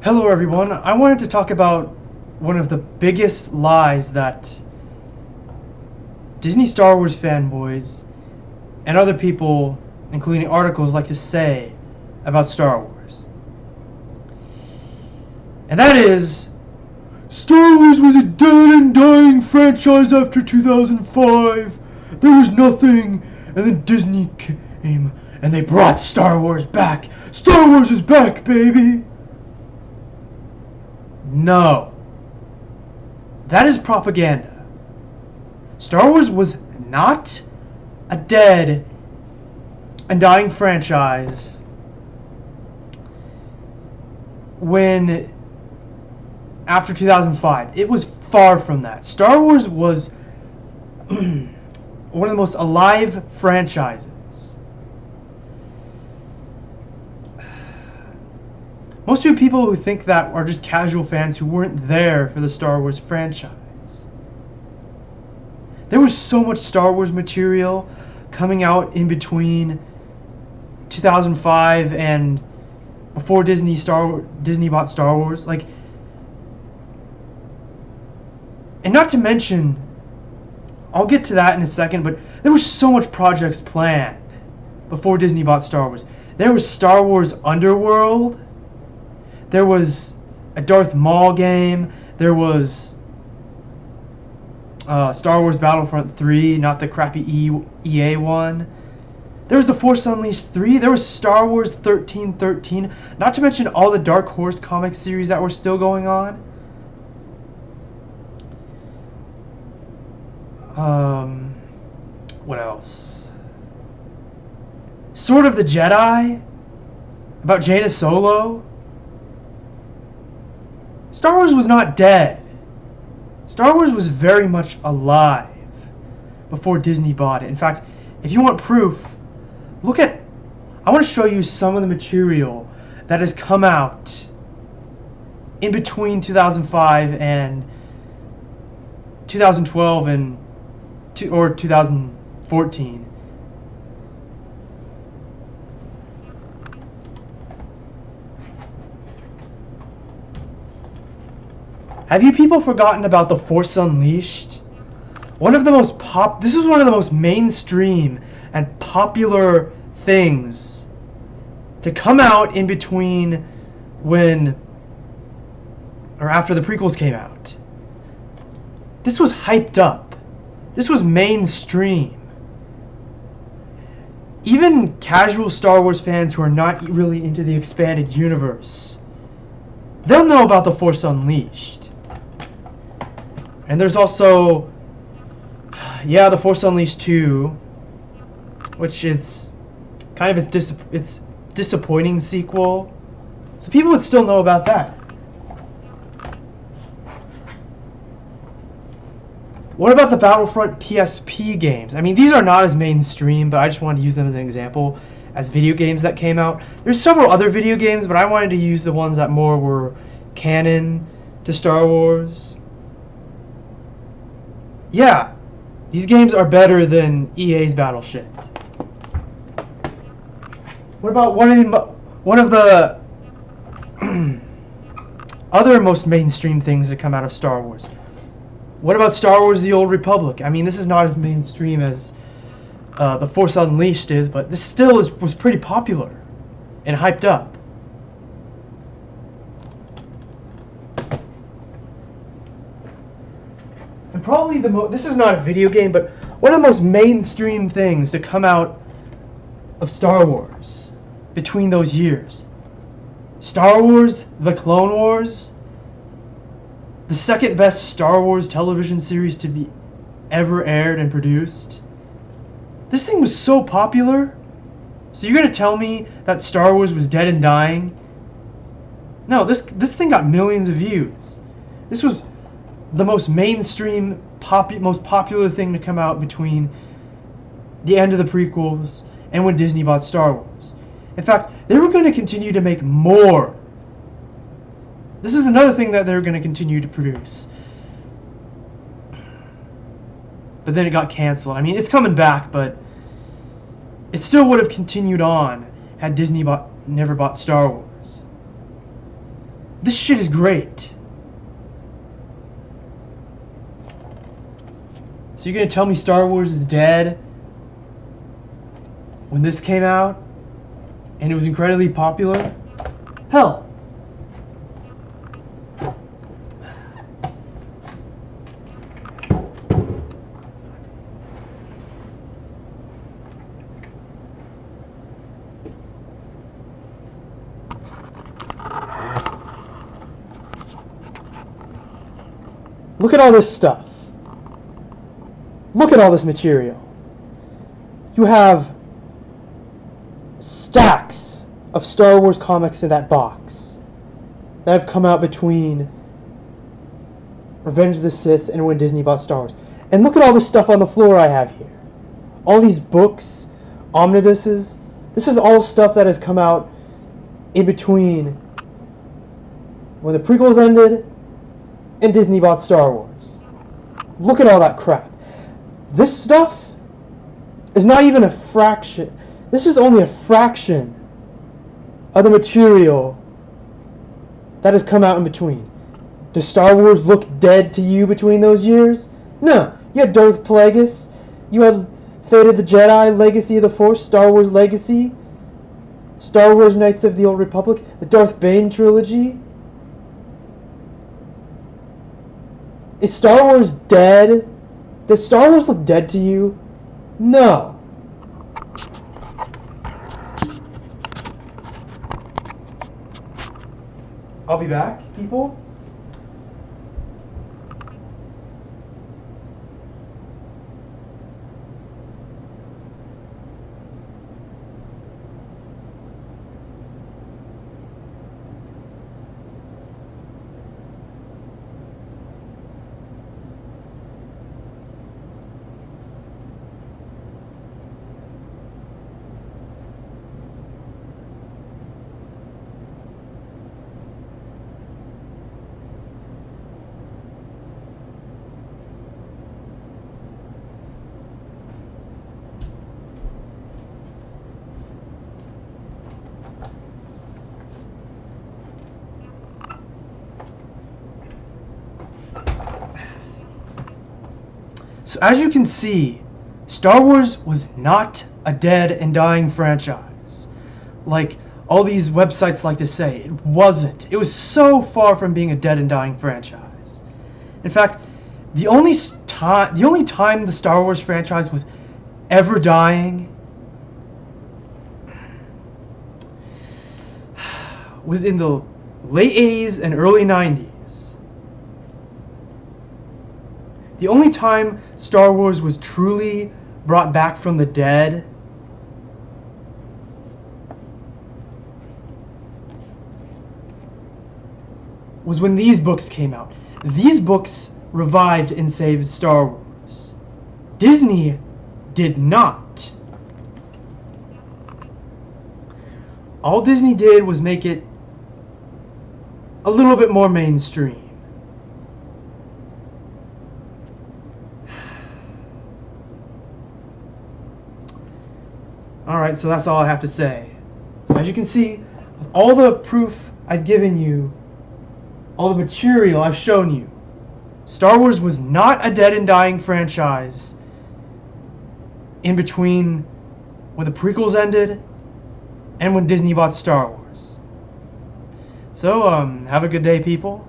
Hello everyone, I wanted to talk about one of the biggest lies that Disney Star Wars fanboys and other people, including articles, like to say about Star Wars. And that is, Star Wars was a dead and dying franchise after 2005. There was nothing, and then Disney came and they brought Star Wars back. Star Wars is back, baby! No. That is propaganda. Star Wars was not a dead and dying franchise when after 2005. It was far from that. Star Wars was one of the most alive franchises. Most of the people who think that are just casual fans who weren't there for the Star Wars franchise. There was so much Star Wars material coming out in between 2005 and before Disney bought Star Wars. And not to mention, I'll get to that in a second, but there was so much projects planned before Disney bought Star Wars. There was Star Wars Underworld. There was a Darth Maul game. There was Star Wars Battlefront 3, not the crappy EA one. There was The Force Unleashed 3. There was Star Wars 1313. Not to mention all the Dark Horse comic series that were still going on. What else? Sword of the Jedi. About Jaina Solo. Star Wars was not dead. Star Wars was very much alive before Disney bought it. In fact, if you want proof, I want to show you some of the material that has come out in between 2005 and 2012 or 2014. Have you people forgotten about The Force Unleashed? This is one of the most mainstream and popular things to come out in between after the prequels came out. This was hyped up. This was mainstream. Even casual Star Wars fans who are not really into the expanded universe, they'll know about The Force Unleashed. And there's also, The Force Unleashed 2, which is kind of its disappointing sequel. So people would still know about that. What about the Battlefront PSP games? I mean, these are not as mainstream, but I just wanted to use them as an example as video games that came out. There's several other video games, but I wanted to use the ones that more were canon to Star Wars. Yeah, these games are better than EA's Battleship. What about one of the other most mainstream things that come out of Star Wars? What about Star Wars: The Old Republic? I mean, this is not as mainstream as The Force Unleashed is, but this still was pretty popular and hyped up. And probably this is not a video game, but one of the most mainstream things to come out of Star Wars between those years. Star Wars: The Clone Wars, the second best Star Wars television series to be ever aired and produced. This thing was so popular. So you're going to tell me that Star Wars was dead and dying? No, this thing got millions of views. This was the most mainstream, most popular thing to come out between the end of the prequels and when Disney bought Star Wars. In fact, they were going to continue to make more. This is another thing that they're going to continue to produce. But then it got canceled. I mean, it's coming back, but it still would have continued on had Disney never bought Star Wars. This shit is great. So you're gonna tell me Star Wars is dead when this came out and it was incredibly popular? Hell, look at all this stuff. Look at all this material. You have stacks of Star Wars comics in that box that have come out between Revenge of the Sith and when Disney bought Star Wars. And look at all this stuff on the floor I have here. All these books, omnibuses. This is all stuff that has come out in between when the prequels ended and Disney bought Star Wars. Look at all that crap. This stuff is not even a fraction. This is only a fraction of the material that has come out in between. Does Star Wars look dead to you between those years? No. You had Darth Plagueis. You had Fate of the Jedi, Legacy of the Force, Star Wars Legacy, Star Wars Knights of the Old Republic, the Darth Bane trilogy. Is Star Wars dead? Does Star Wars look dead to you? No. I'll be back, people. So as you can see, Star Wars was not a dead and dying franchise. Like all these websites like to say, it wasn't. It was so far from being a dead and dying franchise. In fact, the only time the Star Wars franchise was ever dying was in the late 80s and early 90s. The only time Star Wars was truly brought back from the dead was when these books came out. These books revived and saved Star Wars. Disney did not. All Disney did was make it a little bit more mainstream. Alright, so that's all I have to say. So as you can see, all the proof I've given you, all the material I've shown you, Star Wars was not a dead and dying franchise in between when the prequels ended and when Disney bought Star Wars. So, have a good day, people.